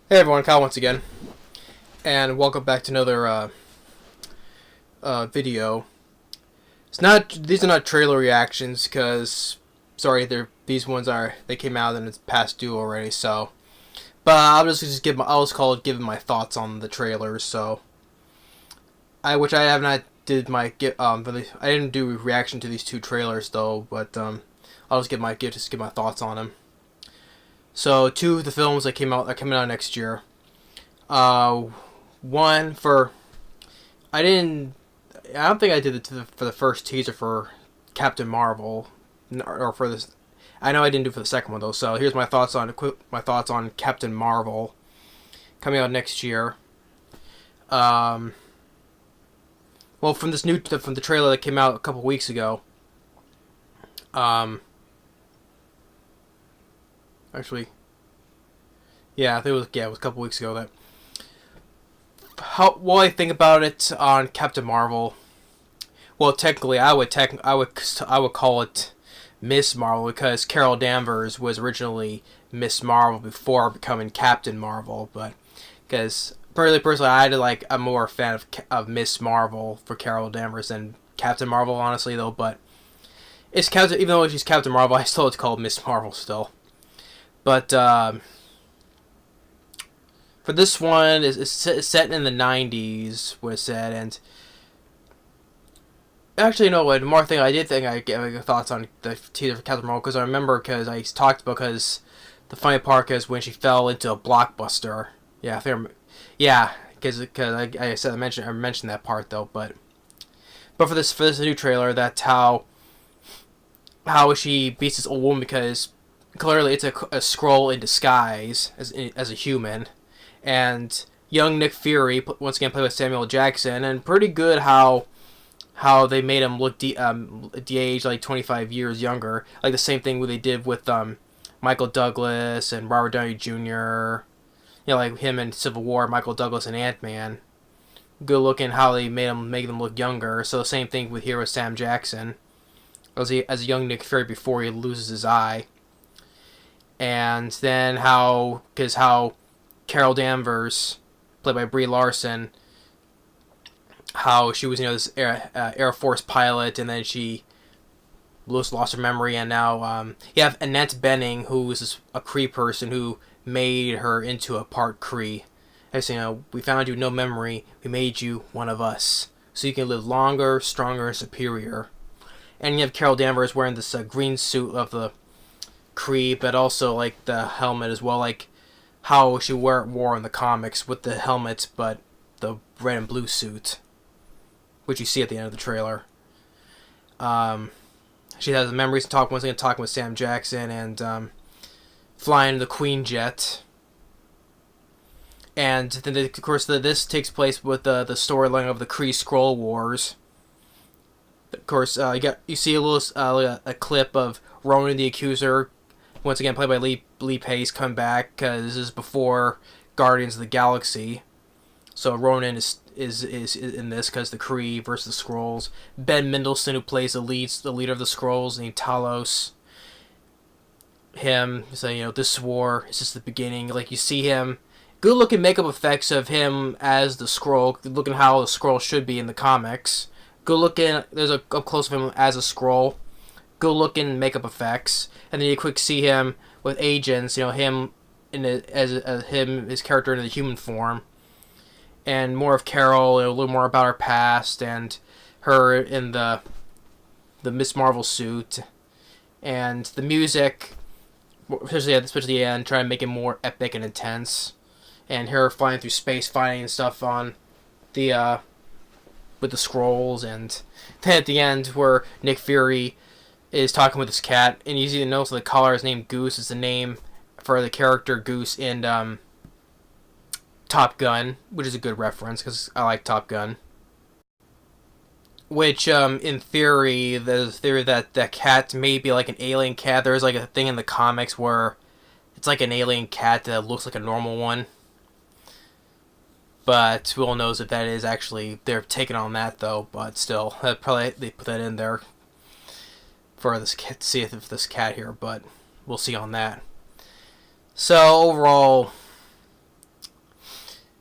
Hey everyone, Kyle once again, and welcome back to another video. These are not trailer reactions because, sorry, they came out and it's past due already. So, but I'll just call it giving my thoughts on the trailers. So, which I have not did my I didn't do a reaction to these two trailers though, but I'll just give my thoughts on them. So, two of the films that came out are coming out next year. Uh, One for I didn't. I don't think I did it for the first teaser for Captain Marvel, or for this. I know I didn't do it for the second one though. So here's my thoughts on Captain Marvel coming out next year. Um, well, from the trailer that came out a couple weeks ago. Um, Actually, yeah, I think it was a couple weeks ago that what I think about it on Captain Marvel. Well, technically, I would call it Miss Marvel because Carol Danvers was originally Miss Marvel before becoming Captain Marvel. But because personally, I'm more a fan of Miss Marvel for Carol Danvers than Captain Marvel, honestly though. But it's Captain, even though she's Captain Marvel, I still it's called Miss Marvel still. But for this one, it's set in the '90s, was said, and actually, no. What more thing I did think I get thoughts on the teaser for Captain Marvel because I remember because I talked about because the funny part is when she fell into a blockbuster. Yeah, I think yeah, because I mentioned that part though, but for this new trailer, that's how she beats this old woman because clearly it's a scroll in disguise as a human, and young Nick Fury once again played with Samuel Jackson, and pretty good how they made him look de-aged like 25 years younger, like the same thing they did with Michael Douglas and Robert Downey Jr. You know, like him in Civil War, Michael Douglas and Ant-Man. Good looking how they make them look younger. So the same thing with Sam Jackson as a young Nick Fury before he loses his eye, and then how Carol Danvers, played by Brie Larson, how she was this Air Force pilot, and then she lost her memory, and now you have Annette Bening, who is a Kree person who made her into a part Kree. As we found you no memory, we made you one of us, so you can live longer, stronger, and superior. And you have Carol Danvers wearing this green suit of the Kree, but also like the helmet as well, like how she wore in the comics with the helmet, but the red and blue suit, which you see at the end of the trailer. She has memories and talking with Sam Jackson, and flying the Queen jet. And then, of course, this takes place with the storyline of the Kree Skrull Wars. Of course, you see a clip of Ronan the Accuser, once again played by Lee Pace, come back because this is before Guardians of the Galaxy. So Ronan is in this because the Kree versus the Skrulls. Ben Mendelsohn, who plays the leader of the Skrulls, named Talos. Him saying, this war is just the beginning. Like you see him, good looking makeup effects of him as the Skrull, looking how the Skrull should be in the comics. Good looking. There's a up close of him as a Skrull. Good looking makeup effects, and then you quick see him with agents. Him his character in the human form. And more of Carol, a little more about her past, and her in the Miss Marvel suit, and the music, especially the end, trying to make it more epic and intense, and her flying through space, fighting stuff on the with the Skrulls, and then at the end where Nick Fury is talking with his cat, and you see the notes of the collar is named Goose, is the name for the character Goose in Top Gun, which is a good reference because I like Top Gun. Which, in theory, there's a theory that that cat may be like an alien cat. There's like a thing in the comics where it's like an alien cat that looks like a normal one. But who all knows if that is actually they're taking on that though. But still, probably they put that in there for this cat to see if this cat here. But we'll see on that. So overall,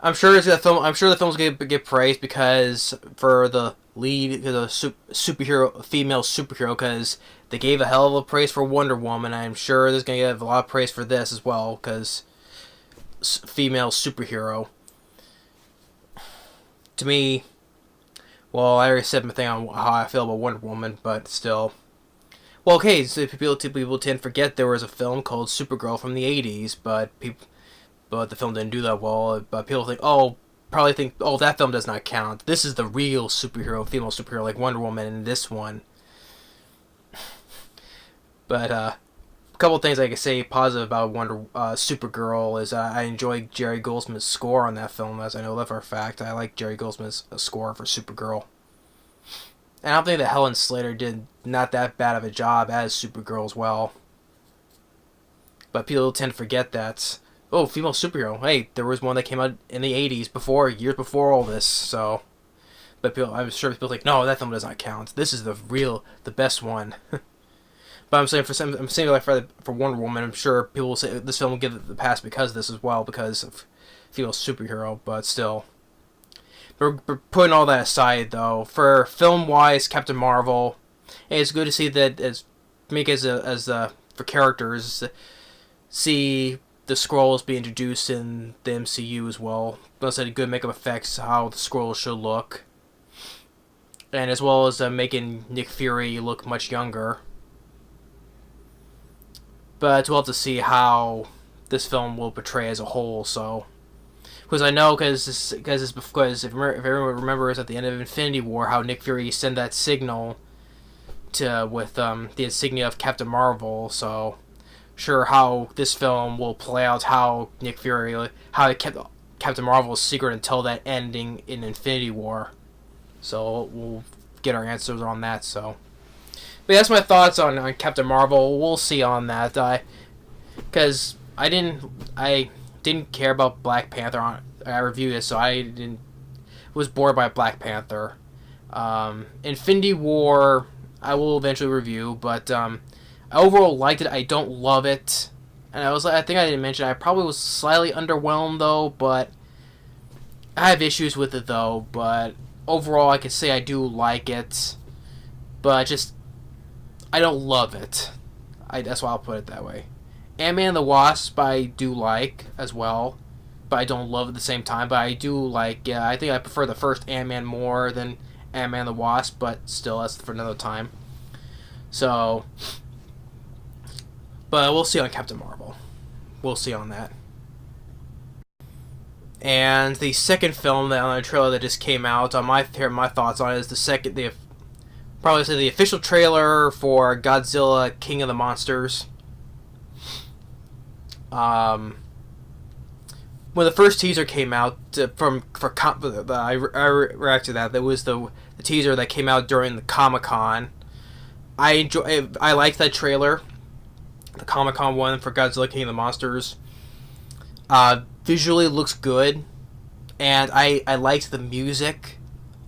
I'm sure the film. I'm sure the film's gonna get praised because for the lead, the superhero, female superhero, because they gave a hell of a praise for Wonder Woman. I'm sure there's gonna get a lot of praise for this as well because female superhero. To me, well, I already said my thing on how I feel about Wonder Woman, but still. Well, okay, so people tend to forget there was a film called Supergirl from the '80s, but the film didn't do that well. But people probably think, oh, that film does not count. This is the real superhero, female superhero, like Wonder Woman in this one. But a couple of things I can say positive about Supergirl is I enjoy Jerry Goldsmith's score on that film, as I know that for a fact. I like Jerry Goldsmith's score for Supergirl. And I don't think that Helen Slater did not that bad of a job as Supergirl as well. But people tend to forget that. Oh, female superhero. Hey, there was one that came out in the '80s, years before all this. So, but I'm sure people think, no, that film does not count. This is the best one. But I'm saying for Wonder Woman, I'm sure people will say this film will give it the pass because of this as well, because of female superhero. But still, we're putting all that aside though. For film wise, Captain Marvel, it's good to see that for characters, see the Skrulls be introduced in the MCU as well. Plus, had good makeup effects, how the Skrulls should look, and as well as making Nick Fury look much younger. But we'll have to see how this film will portray as a whole. So, because I know, because if everyone remembers at the end of Infinity War, how Nick Fury sent that signal with the insignia of Captain Marvel. So, sure how this film will play out, how Nick Fury, how it kept Captain Marvel's secret until that ending in Infinity War. So we'll get our answers on that. So. But that's my thoughts on Captain Marvel. We'll see on that. Because I didn't care about Black Panther. I reviewed it, so was bored by Black Panther. Infinity War, I will eventually review, but I overall liked it. I don't love it, and I think I didn't mention I probably was slightly underwhelmed though. But I have issues with it though. But overall, I can say I do like it, but just. I don't love it. That's why I'll put it that way. Ant-Man and the Wasp I do like as well, but I don't love it at the same time. But I do like. Yeah, I think I prefer the first Ant-Man more than Ant-Man and the Wasp, but still, that's for another time. So, but we'll see on Captain Marvel. We'll see on that. And the second film on the trailer that just came out, on my thoughts on it is probably say the official trailer for Godzilla King of the Monsters. When the first teaser came out I reacted to that. That was the teaser that came out during the Comic-Con. I liked that trailer, the Comic-Con one for Godzilla King of the Monsters. Visually looks good, and I liked the music.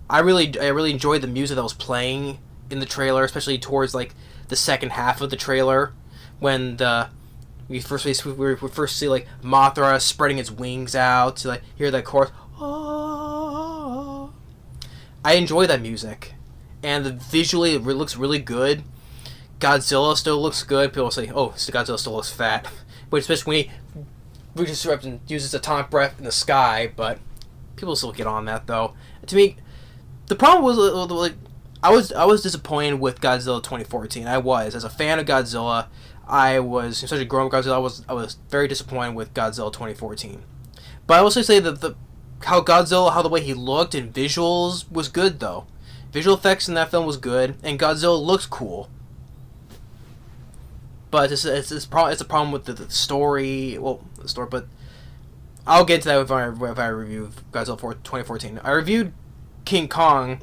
I really enjoyed the music that was playing in the trailer, especially towards like the second half of the trailer when we first see like Mothra spreading its wings out to like hear that chorus. Oh. I enjoy that music, and visually it looks really good. Godzilla still looks good. People say, "Oh, Godzilla still looks fat," but especially when he reaches up and uses atomic breath in the sky. But people still get on that though. To me. The problem was like I was disappointed with Godzilla 2014. I was, as a fan of Godzilla, I was such a grown Godzilla. I was very disappointed with Godzilla 2014. But I will also say that how the way he looked and visuals was good though. Visual effects in that film was good, and Godzilla looks cool. But it's a problem with the story. Well, the story, but I'll get to that if I review Godzilla 2014. I reviewed King Kong,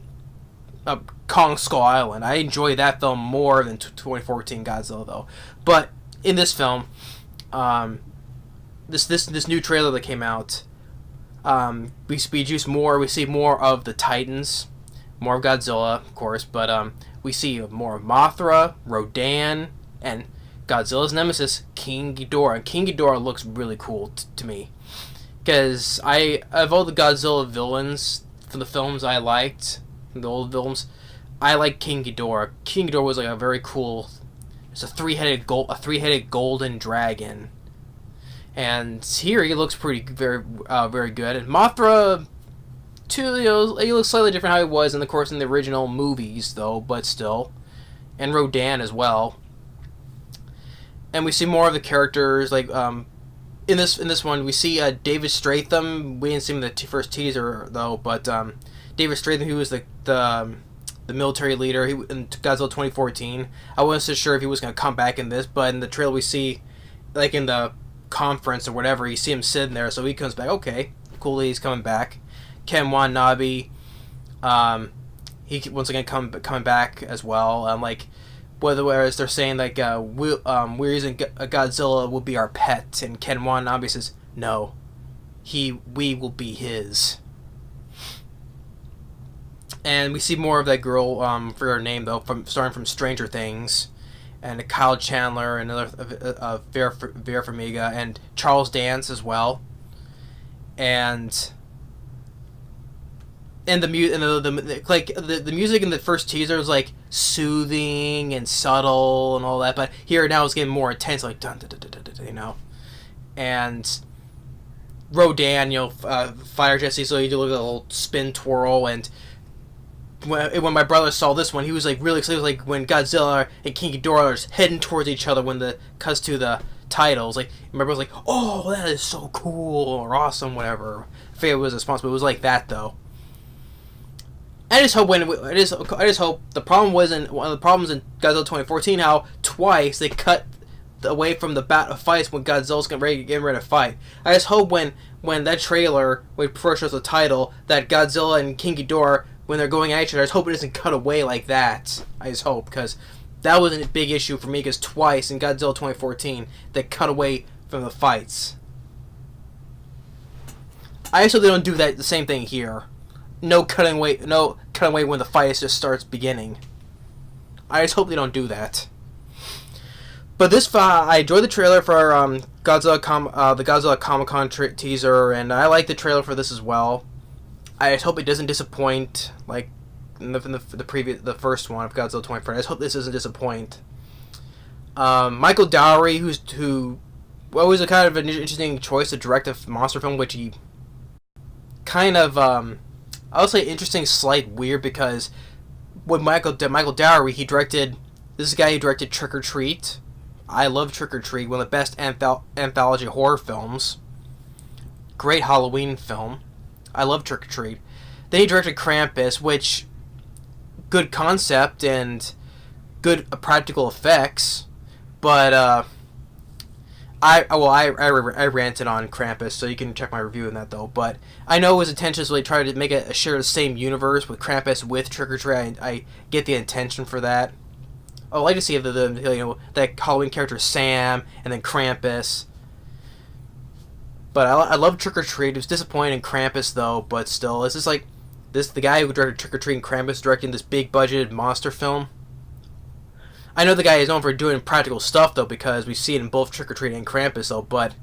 Kong Skull Island. I enjoy that film more than 2014 Godzilla though. But in this film, this new trailer that came out, we see more of the Titans, more of Godzilla, of course, but we see more of Mothra, Rodan, and Godzilla's nemesis, King Ghidorah. And King Ghidorah looks really cool to me. because of all the Godzilla villains from the films I liked, from the old films, I like King Ghidorah. King Ghidorah was like a very cool. It's a three-headed golden dragon, and here he looks very good. And Mothra, too, he looks slightly different how he was in the original movies though, but still, and Rodan as well. And we see more of the characters like in this one we see David Stratham. We didn't see him in the first teaser though, but David Stratham, who was the military leader in Godzilla 2014. I wasn't so sure if he was going to come back in this, but in the trailer we see, like in the conference or whatever, you see him sitting there, so he comes back. Okay, cool, he's coming back. Ken Watanabe, he once again coming back as well. Like, whereas they're saying like we're using Godzilla will be our pet, and Ken Watanabe says no, we will be his. And we see more of that girl, for her name though, starting from Stranger Things, and Kyle Chandler, and another Vera Farmiga, and Charles Dance as well, and the music in the first teaser was like soothing and subtle and all that, but here now it's getting more intense, like dun dun dun dun dun, and Rodan, fire Jesse, so you do a little spin twirl. And when my brother saw this one, he was like really excited. Like when Godzilla and King Ghidorah are heading towards each other when the cuts to the titles. Like my brother was like, "Oh, that is so cool or awesome, whatever." I forget what was the response, but it was like that though. I just hope the problem wasn't one of the problems in Godzilla 2014 how twice they cut away from the fights when Godzilla's getting ready to fight. I just hope when that trailer first shows the title that Godzilla and King Ghidorah, when they're going at each other, I just hope it doesn't cut away like that. I just hope, because that was a big issue for me, because twice in Godzilla 2014 they cut away from the fights. I just hope they don't do the same thing here. No cutting away when the fight just starts beginning. I just hope they don't do that. But I enjoyed the trailer for the Godzilla Comic-Con teaser, and I like the trailer for this as well. I just hope it doesn't disappoint, like in the first one of Godzilla 2014. I just hope this doesn't disappoint. Michael Dougherty, who was a kind of an interesting choice to direct a monster film, which he kind of I would say interesting, slight weird, because with Michael Dougherty, this is a guy who directed Trick or Treat. I love Trick or Treat, one of the best anthology horror films. Great Halloween film. I love Trick or Treat. Then he directed Krampus, which good concept and good practical effects, but I ranted on Krampus, so you can check my review on that though. But I know his intention is really try to make it share the same universe with Krampus with Trick or Treat. I get the intention for that. I would like to see that Halloween character Sam and then Krampus. But I love Trick or Treat. It was disappointing in Krampus though, but still, it's just like the guy who directed Trick or Treat and Krampus directing this big budgeted monster film. I know the guy is known for doing practical stuff though, because we see it in both Trick or Treat and Krampus though, but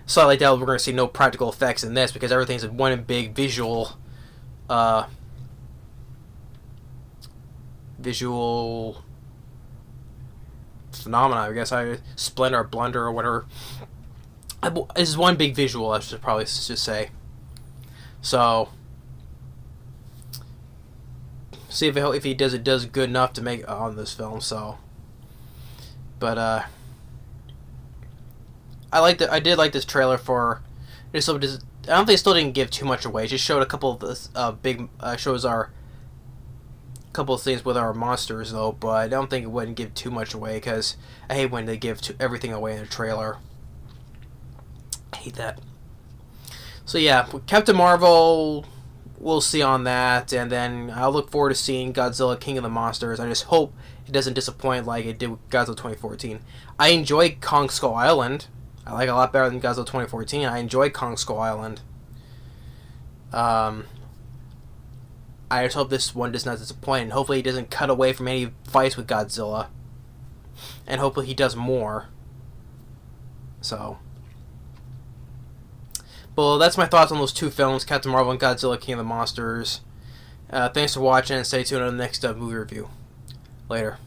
slightly doubt we're going to see no practical effects in this, because everything's one big visual phenomena, I guess. Splendor or blunder or whatever. This is one big visual, I should probably just say. So, see if he does good enough to make on this film. So, but I did like this trailer for. I don't think it still didn't give too much away. It just showed a couple of the shows our couple of things with our monsters though. But I don't think it wouldn't give too much away, because I hate when they give everything away in a trailer. I hate that. So yeah, Captain Marvel, we'll see on that, and then I'll look forward to seeing Godzilla King of the Monsters. I just hope it doesn't disappoint like it did with Godzilla 2014. I enjoy Kong Skull Island. I like it a lot better than Godzilla 2014. I enjoy Kong Skull Island. I just hope this one does not disappoint, and hopefully he doesn't cut away from any fights with Godzilla. And hopefully he does more. So. Well, that's my thoughts on those two films, Captain Marvel and Godzilla King of the Monsters. Thanks for watching, and stay tuned on the next movie review. Later.